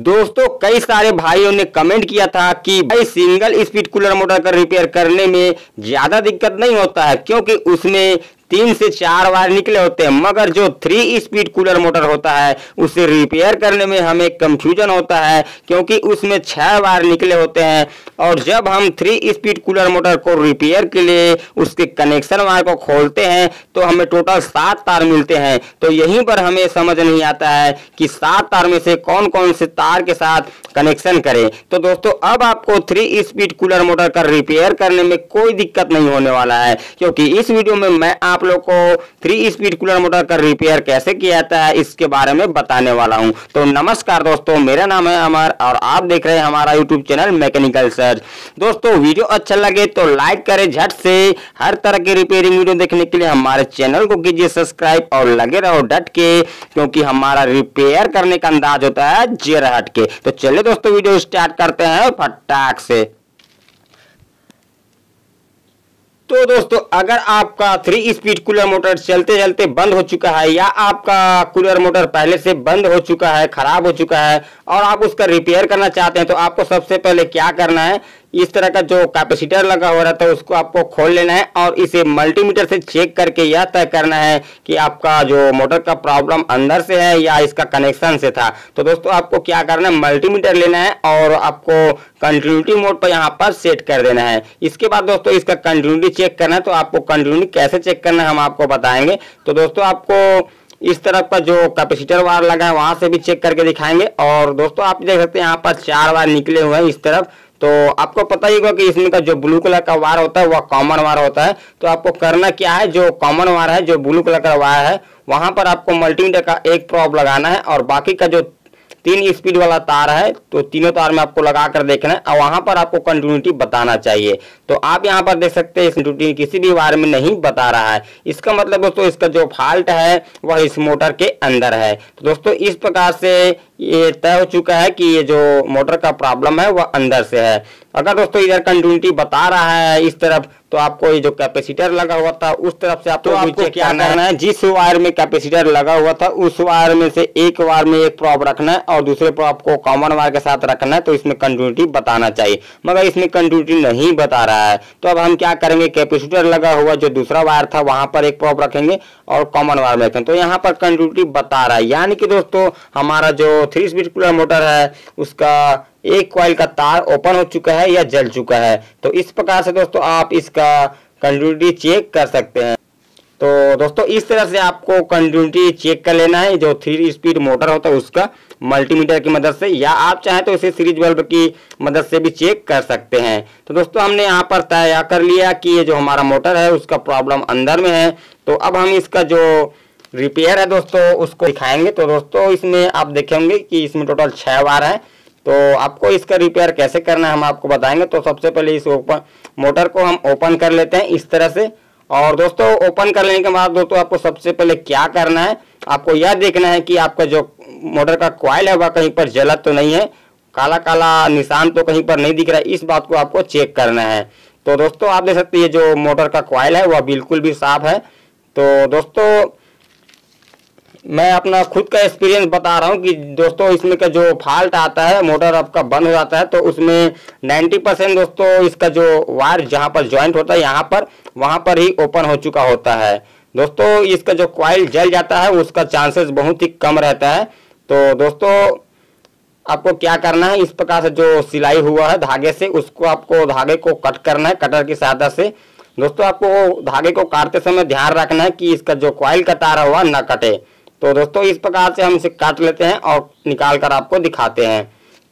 दोस्तों कई सारे भाइयों ने कमेंट किया था कि भाई सिंगल स्पीड कूलर मोटर का रिपेयर करने में ज्यादा दिक्कत नहीं होता है, क्योंकि उसमें 3 से 4 वायर निकले होते हैं, मगर जो 3 स्पीड कूलर मोटर होता है उसे रिपेयर करने में हमें कंफ्यूजन होता है, क्योंकि उसमें 6 वायर निकले होते हैं। और जब हम 3 स्पीड कूलर मोटर को रिपेयर के लिए उसके कनेक्शन वायर को खोलते हैं तो हमें टोटल 7 तार मिलते हैं। तो यहीं पर हमें समझ नहीं आता है कि 7 तार में से कौन कौन से तार के साथ कनेक्शन करें। तो दोस्तों अब आपको 3 स्पीड कूलर मोटर का रिपेयर करने में कोई दिक्कत नहीं होने वाला है, क्योंकि इस वीडियो में मैं आप लोग को 3 स्पीड कूलर मोटर का रिपेयर कैसे किया जाता है इसके बारे में बताने वाला हूं। तो नमस्कार दोस्तों, मेरा नाम है अमर और आप देख रहे हैं हमारा यूट्यूब चैनल मैकेनिकल सर्च। दोस्तों वीडियो अच्छा लगे तो लाइक करें झट से। हर तरह के रिपेयरिंग वीडियो देखने के लिए हमारे चैनल को कीजिए सब्सक्राइब और लगे रहो डट के, क्योंकि हमारा रिपेयर करने का अंदाज होता है जरा हट के। तो चलिए दोस्तों वीडियो स्टार्ट करते हैं फटाक से। तो दोस्तों अगर आपका 3 स्पीड कूलर मोटर चलते चलते बंद हो चुका है, या आपका कूलर मोटर पहले से बंद हो चुका है, खराब हो चुका है और आप उसका रिपेयर करना चाहते हैं, तो आपको सबसे पहले क्या करना है, इस तरह का जो कैपेसिटर लगा हुआ रहता है उसको आपको खोल लेना है और इसे मल्टीमीटर से चेक करके यह तय करना है कि आपका जो मोटर का प्रॉब्लम अंदर से है या इसका कनेक्शन से था। तो दोस्तों आपको क्या करना है, मल्टीमीटर लेना है और आपको कंटिन्यूटी मोड पर यहाँ पर सेट कर देना है। इसके बाद दोस्तों इसका कंटिन्यूटी चेक करना है। तो आपको कंटिन्यूटी कैसे चेक करना है हम आपको बताएंगे। तो दोस्तों आपको इस तरफ का जो कैपेसिटर वायर लगा है वहां से भी चेक करके दिखाएंगे। और दोस्तों आप देख सकते हैं यहाँ पर 4 वायर निकले हुए हैं इस तरफ। तो आपको पता ही होगा कि इसमें का जो ब्लू कलर का वायर होता है वह कॉमन वायर होता है। तो आपको करना क्या है, जो कॉमन वायर है, जो ब्लू कलर का वायर है, वहां पर आपको मल्टीमीटर का एक प्रोब लगाना है और बाकी का जो 3 स्पीड वाला तार है तो तीनों तार में आपको लगा कर देखना है और वहां पर आपको कंटिन्यूटी बताना चाहिए। तो आप यहां पर देख सकते हैं इस कंटिन्यूटी किसी भी वायर में नहीं बता रहा है। इसका मतलब दोस्तों इसका जो फॉल्ट है वह इस मोटर के अंदर है। तो दोस्तों इस प्रकार से ये तय हो चुका है कि ये जो मोटर का प्रॉब्लम है वह अंदर से है। अगर दोस्तों इधर कंटिन्यूटी बता रहा है इस तरफ, तो आपको ये जो कैपेसिटर लगा हुआ था उस तरफ से आपको क्या करना है, जिस वायर में कैपेसिटर लगा हुआ था उस वायर में से एक वायर में एक प्रोब रखना है और दूसरे प्रोब को कॉमन वायर के साथ रखना है। तो इसमें कंटिन्यूटी बताना चाहिए, मगर इसमें कंटिन्यूटी नहीं बता रहा है। तो अब हम क्या करेंगे, कैपेसिटर लगा हुआ जो दूसरा वायर था वहां पर एक प्रोब रखेंगे और कॉमन वायर में रखेंगे। तो यहाँ पर कंटिन्यूटी बता रहा है, यानी कि दोस्तों हमारा जो 3 स्पीड कूलर मोटर है उसका एक कॉइल का तार ओपन हो चुका है या जल चुका है। तो इस प्रकार से दोस्तों आप इसका कंटिन्यूटी चेक कर सकते हैं। तो दोस्तों इस तरह से आपको कंटिन्यूटी चेक कर लेना है जो 3 स्पीड मोटर होता है उसका, मल्टीमीटर की मदद से, या आप चाहें तो इसे सीरीज बल्ब की मदद से भी चेक कर सकते हैं। तो दोस्तों हमने यहाँ पर तय कर लिया कि ये जो हमारा मोटर है उसका प्रॉब्लम अंदर में है। तो अब हम इसका जो रिपेयर है दोस्तों उसको दिखाएंगे। तो दोस्तों इसमें आप देखेंगे कि इसमें टोटल 6 वायर है। तो आपको इसका रिपेयर कैसे करना है हम आपको बताएंगे। तो सबसे पहले इस मोटर को हम ओपन कर लेते हैं इस तरह से। और दोस्तों ओपन कर लेने के बाद दोस्तों आपको सबसे पहले क्या करना है, आपको यह देखना है कि आपका जो मोटर का कॉइल है वह कहीं पर जलत तो नहीं है, काला काला निशान तो कहीं पर नहीं दिख रहा है, इस बात को आपको चेक करना है। तो दोस्तों आप देख सकते हैं ये जो मोटर का कॉइल है वह बिल्कुल भी साफ है। तो दोस्तों मैं अपना खुद का एक्सपीरियंस बता रहा हूँ कि दोस्तों इसमें का जो फॉल्ट आता है, मोटर आपका बंद हो जाता है, तो उसमें 90% दोस्तों इसका जो वायर जहाँ पर जॉइंट होता है यहाँ पर वहाँ पर ही ओपन हो चुका होता है। दोस्तों इसका जो कॉइल जल जाता है उसका चांसेस बहुत ही कम रहता है। तो दोस्तों आपको क्या करना है, इस प्रकार से जो सिलाई हुआ है धागे से उसको आपको धागे को कट करना है कटर की सहायता से। दोस्तों आपको धागे को काटते समय ध्यान रखना है कि इसका जो कॉइल का तार है वह न कटे। तो दोस्तों इस प्रकार से हम इसे काट लेते हैं और निकाल कर आपको दिखाते हैं।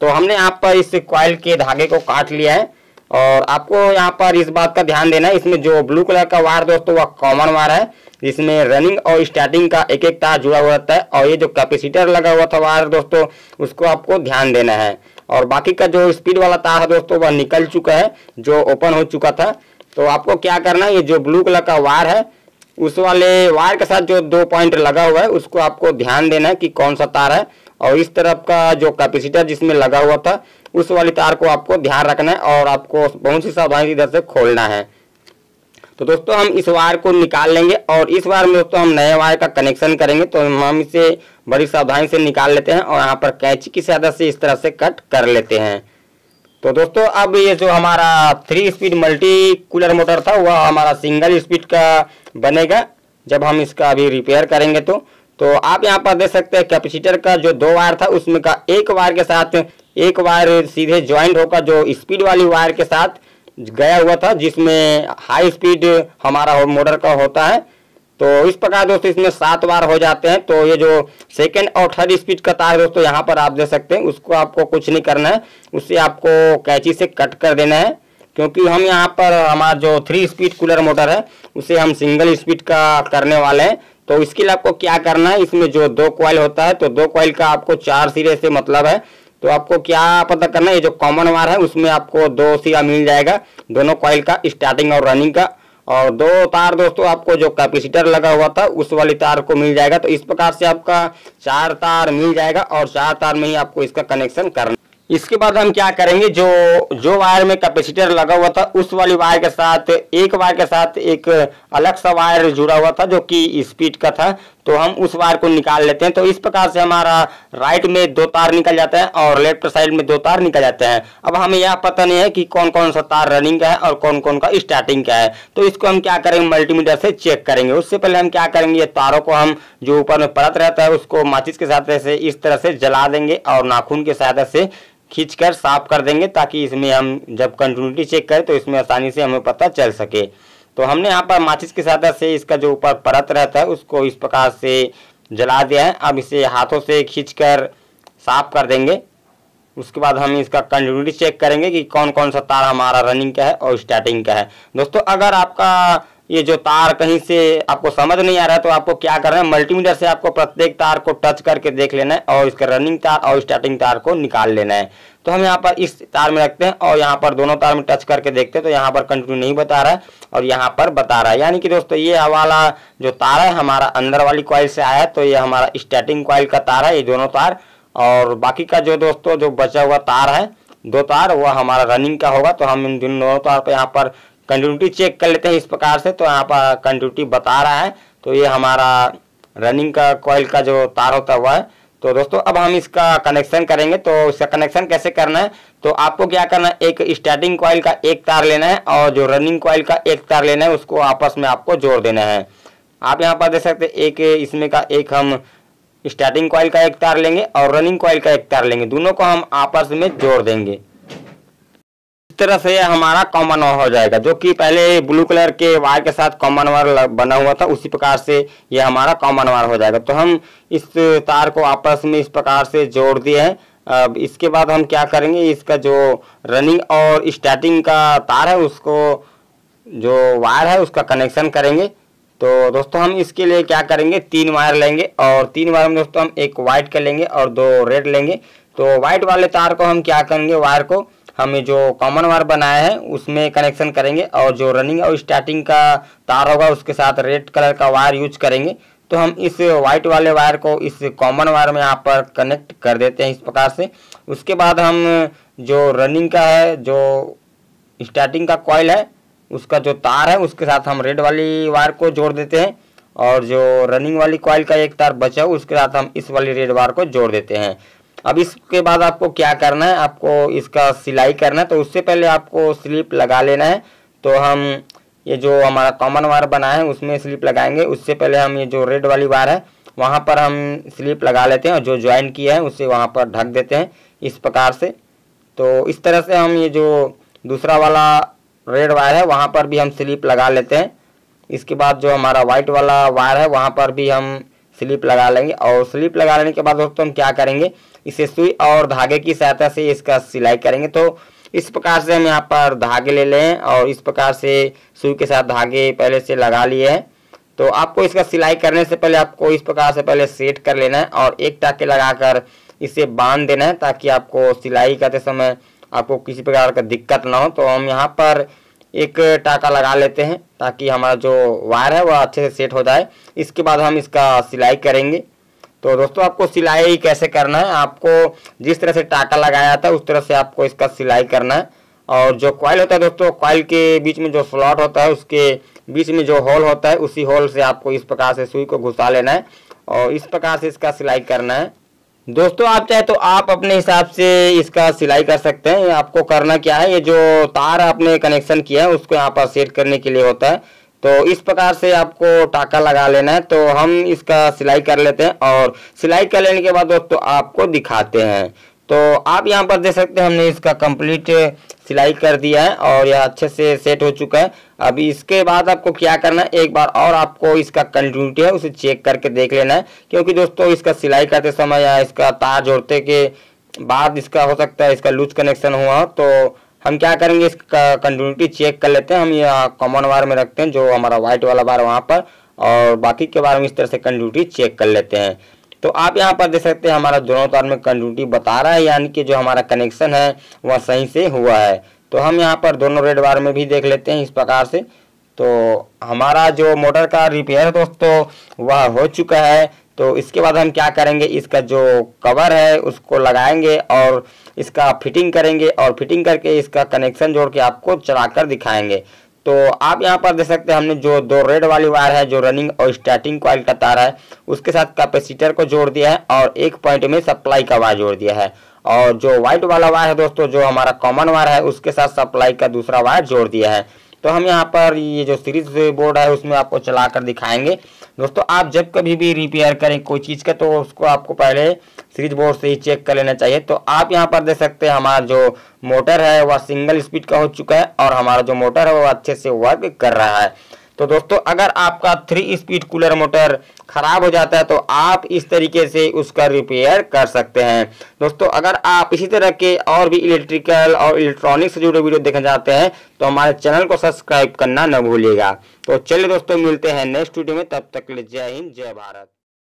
तो हमने यहाँ पर इस कॉइल के धागे को काट लिया है और आपको यहाँ पर इस बात का ध्यान देना है, इसमें जो ब्लू कलर का वायर दोस्तों वह कॉमन वायर है, जिसमें रनिंग और स्टार्टिंग का एक एक तार जुड़ा हुआ रहता है। और ये जो कैपेसिटर लगा हुआ था वायर दोस्तों उसको आपको ध्यान देना है। और बाकी का जो स्पीड वाला तार है दोस्तों वह निकल चुका है, जो ओपन हो चुका था। तो आपको क्या करना है, ये जो ब्लू कलर का वायर है उस वाले वायर के साथ जो 2 पॉइंट लगा हुआ है उसको आपको ध्यान देना है कि कौन सा तार है, और इस तरफ का जो कैपेसिटर जिसमें लगा हुआ था उस वाली तार को आपको ध्यान रखना है और आपको बहुत सी सावधानी इधर से खोलना है। तो दोस्तों हम इस वायर को निकाल लेंगे और इस वायर में दोस्तों हम नए वायर का कनेक्शन करेंगे। तो हम इसे बड़ी सावधानी से निकाल लेते हैं और यहाँ पर कैंची की सहायता से इस तरह से कट कर लेते हैं। तो दोस्तों अब ये जो हमारा 3 स्पीड मल्टी कूलर मोटर था वह हमारा सिंगल स्पीड का बनेगा जब हम इसका अभी रिपेयर करेंगे। तो आप यहाँ पर देख सकते हैं कैपेसिटर का जो 2 वायर था उसमें का एक वायर के साथ एक वायर सीधे ज्वाइंट होकर जो स्पीड वाली वायर के साथ गया हुआ था, जिसमें हाई स्पीड हमारा मोटर का होता है। तो इस प्रकार दोस्तों इसमें 7 वायर हो जाते हैं। तो ये जो सेकंड और थर्ड स्पीड का तार दोस्तों यहाँ पर आप देख सकते हैं, उसको आपको कुछ नहीं करना है, उससे आपको कैंची से कट कर देना है, क्योंकि हम यहाँ पर हमारा जो 3 स्पीड कूलर मोटर है उसे हम सिंगल स्पीड का करने वाले हैं। तो इसके लिए आपको क्या करना है, इसमें जो 2 कॉइल होता है तो 2 कॉइल का आपको 4 सिरे से मतलब है। तो आपको क्या पता करना है, ये जो कॉमन वायर है उसमें आपको 2 सिरा मिल जाएगा दोनों कॉइल का, स्टार्टिंग और रनिंग का। और 2 तार दोस्तों आपको जो कैपेसिटर लगा हुआ था उस वाली तार को मिल जाएगा। तो इस प्रकार से आपका 4 तार मिल जाएगा और 4 तार में ही आपको इसका कनेक्शन करना। इसके बाद हम क्या करेंगे, जो वायर में कैपेसिटर लगा हुआ था उस वाली वायर के साथ एक वायर के साथ एक अलग सा वायर जुड़ा हुआ था जो कि स्पीड का था, तो हम उस वायर को निकाल लेते हैं। तो इस प्रकार से हमारा राइट में 2 तार निकल जाते हैं और लेफ्ट साइड में 2 तार निकल जाते हैं। अब हमें यह पता नहीं है कि कौन कौन सा तार रनिंग का है और कौन कौन का स्टार्टिंग का है। तो इसको हम क्या करेंगे, मल्टीमीटर से चेक करेंगे। उससे पहले हम क्या करेंगे, ये तारों को हम जो ऊपर में परत रहता है उसको माचिस के साथ ऐसे इस तरह से जला देंगे और नाखून की सहायता से खींचकर साफ कर देंगे, ताकि इसमें हम जब कंटिन्यूटी चेक करें तो इसमें आसानी से हमें पता चल सके। तो हमने यहाँ पर माचिस की सहायता से इसका जो ऊपर परत रहता है उसको इस प्रकार से जला दिया है। अब इसे हाथों से खींचकर साफ कर देंगे। उसके बाद हम इसका कंटिन्यूटी चेक करेंगे कि कौन कौन सा तार हमारा रनिंग का है और स्टार्टिंग का है। दोस्तों अगर आपका ये जो तार कहीं से आपको समझ नहीं आ रहा है तो आपको क्या करना है, मल्टीमीटर से आपको प्रत्येक तार को टच करके देख लेना है और इसका रनिंग तार और स्टार्टिंग तार को निकाल लेना है। तो हम यहाँ पर इस तार में रखते हैं और यहाँ पर दोनों तार में टच करके देखते हैं तो यहाँ पर कंटिन्यू नहीं बता रहा है और यहाँ पर बता रहा है। यानी कि दोस्तों ये वाला जो तार है हमारा अंदर वाली कॉइल से आया है, तो ये हमारा स्टार्टिंग कॉइल का तार है, ये दोनों तार। और बाकी का जो दोस्तों जो बचा हुआ तार है 2 तार, वह हमारा रनिंग का होगा। तो हम इन दोनों तार पर यहाँ पर कंटिन्यूटी चेक कर लेते हैं इस प्रकार से। तो यहाँ पर कंटिन्यूटी बता रहा है, तो ये हमारा रनिंग का कॉइल का जो तार होता हुआ है। तो दोस्तों अब हम इसका कनेक्शन करेंगे। तो इसका कनेक्शन कैसे करना है, तो आपको क्या करना है, एक स्टार्टिंग कॉइल का एक तार लेना है और जो रनिंग कॉइल का एक तार लेना है, उसको आपस में आपको जोड़ देना है। आप यहाँ पर देख सकते हैं एक इसमें का एक हम स्टार्टिंग कॉइल का एक तार लेंगे और रनिंग कॉइल का एक तार लेंगे, दोनों को हम आपस में जोड़ देंगे। इस तरह से हमारा कॉमन वायर हो जाएगा, जो कि पहले ब्लू कलर के वायर के साथ कॉमन वायर बना हुआ था, उसी प्रकार से ये हमारा कॉमन वायर हो जाएगा। तो हम इस तार को आपस में इस प्रकार से जोड़ दिए हैं। अब इसके बाद हम क्या करेंगे, इसका जो रनिंग और स्टार्टिंग का तार है उसको जो वायर है उसका कनेक्शन करेंगे। तो दोस्तों हम इसके लिए क्या करेंगे, 3 वायर लेंगे और 3 वायर में दोस्तों हम एक वाइट का लेंगे और 2 रेड लेंगे। तो वाइट वाले तार को हम क्या करेंगे, वायर को हमें जो कॉमन वायर बनाया है उसमें कनेक्शन करेंगे और जो रनिंग और स्टार्टिंग का तार होगा उसके साथ रेड कलर का वायर यूज करेंगे। तो हम इस वाइट वाले वायर को इस कॉमन वायर में यहाँ पर कनेक्ट कर देते हैं इस प्रकार से। उसके बाद हम जो रनिंग का है, जो स्टार्टिंग का कॉइल है, उसका जो तार है उसके साथ हम रेड वाली वायर को जोड़ देते हैं और जो रनिंग वाली कॉइल का एक तार बचा हो उसके साथ हम इस वाली रेड वायर को जोड़ देते हैं। अब इसके बाद आपको क्या करना है, आपको इसका सिलाई करना है। तो उससे पहले आपको स्लिप लगा लेना है। तो हम ये जो हमारा कॉमन वायर बना है उसमें स्लिप लगाएंगे। उससे पहले हम ये जो रेड वाली वायर है वहाँ पर हम स्लिप लगा लेते हैं और जो ज्वाइन किया है उसे वहाँ पर ढक देते हैं इस प्रकार से। तो इस तरह से हम ये जो दूसरा वाला रेड वायर है वहाँ पर भी हम स्लिप लगा लेते हैं। इसके बाद जो हमारा वाइट वाला वायर है वहाँ पर भी हम स्लिप लगा लेंगे और स्लिप लगा लेने के बाद दोस्तों हम क्या करेंगे, इसे सुई और धागे की सहायता से इसका सिलाई करेंगे। तो इस प्रकार से हम यहाँ पर धागे ले लें और इस प्रकार से सुई के साथ धागे पहले से लगा लिए हैं। तो आपको इसका सिलाई करने से पहले आपको इस प्रकार से पहले सेट कर लेना है और एक टाके लगाकर इसे बांध देना है, ताकि आपको सिलाई करते समय आपको किसी प्रकार का दिक्कत ना हो। तो हम यहाँ पर एक टाका लगा लेते हैं ताकि हमारा जो वायर है वह अच्छे से सेट हो जाए। इसके बाद हम इसका सिलाई करेंगे। तो दोस्तों आपको सिलाई कैसे करना है, आपको जिस तरह से टाका लगाया था उस तरह से आपको इसका सिलाई करना है। और जो कॉइल होता है दोस्तों, कॉइल के बीच में जो स्लॉट होता है उसके बीच में जो होल होता है उसी होल से आपको इस प्रकार से सुई को घुसा लेना है और इस प्रकार से इसका सिलाई करना है। दोस्तों आप चाहे तो आप अपने हिसाब से इसका सिलाई कर सकते हैं। आपको करना क्या है, ये जो तार आपने कनेक्शन किया है उसको यहाँ पर सेट करने के लिए होता है, तो इस प्रकार से आपको टाका लगा लेना है। तो हम इसका सिलाई कर लेते हैं और सिलाई कर लेने के बाद दोस्तों आपको दिखाते हैं। तो आप यहाँ पर देख सकते हैं हमने इसका कंप्लीट सिलाई कर दिया है और यह अच्छे से सेट हो चुका है। अभी इसके बाद आपको क्या करना है, एक बार और आपको इसका कंटिन्यूटी है उसे चेक करके देख लेना है, क्योंकि दोस्तों इसका सिलाई करते समय या इसका तार जोड़ते के बाद इसका हो सकता है इसका लूज कनेक्शन हुआ हो। तो हम क्या करेंगे, इसका कंटिन्यूटी चेक कर लेते हैं। हम यहाँ कॉमन वायर में रखते हैं जो हमारा व्हाइट वाला वायर वहाँ पर, और बाकी के बारे में इस तरह से कंटिन्यूटी चेक कर लेते हैं। तो आप यहाँ पर देख सकते हैं हमारा दोनों तार में कंटिन्यूटी बता रहा है, यानी कि जो हमारा कनेक्शन है वह सही से हुआ है। तो हम यहाँ पर दोनों रेड वायर में भी देख लेते हैं इस प्रकार से। तो हमारा जो मोटर का रिपेयर है दोस्तों वह हो चुका है। तो इसके बाद हम क्या करेंगे, इसका जो कवर है उसको लगाएंगे और इसका फिटिंग करेंगे और फिटिंग करके इसका कनेक्शन जोड़ के आपको चलाकर दिखाएंगे। तो आप यहाँ पर देख सकते हैं हमने जो दो रेड वाली वायर है जो रनिंग और स्टार्टिंग कॉइल का तार है उसके साथ कैपेसिटर को जोड़ दिया है और एक पॉइंट में सप्लाई का वायर जोड़ दिया है, और जो व्हाइट वाला वायर है दोस्तों जो हमारा कॉमन वायर है उसके साथ सप्लाई का दूसरा वायर जोड़ दिया है। तो हम यहाँ पर ये जो सीरीज बोर्ड है उसमें आपको चलाकर दिखाएंगे। दोस्तों आप जब कभी भी रिपेयर करें कोई चीज़ का तो उसको आपको पहले सीरीज बोर्ड से ही चेक कर लेना चाहिए। तो आप यहाँ पर देख सकते हैं हमारा जो मोटर है वह सिंगल स्पीड का हो चुका है और हमारा जो मोटर है वो अच्छे से वर्क कर रहा है। तो दोस्तों अगर आपका 3 स्पीड कूलर मोटर खराब हो जाता है तो आप इस तरीके से उसका रिपेयर कर सकते हैं। दोस्तों अगर आप इसी तरह के और भी इलेक्ट्रिकल और इलेक्ट्रॉनिक से जुड़े वीडियो देखना चाहते हैं तो हमारे चैनल को सब्सक्राइब करना न भूलिएगा। तो चलिए दोस्तों मिलते हैं नेक्स्ट वीडियो में, तब तक के लिए जय हिंद जय भारत।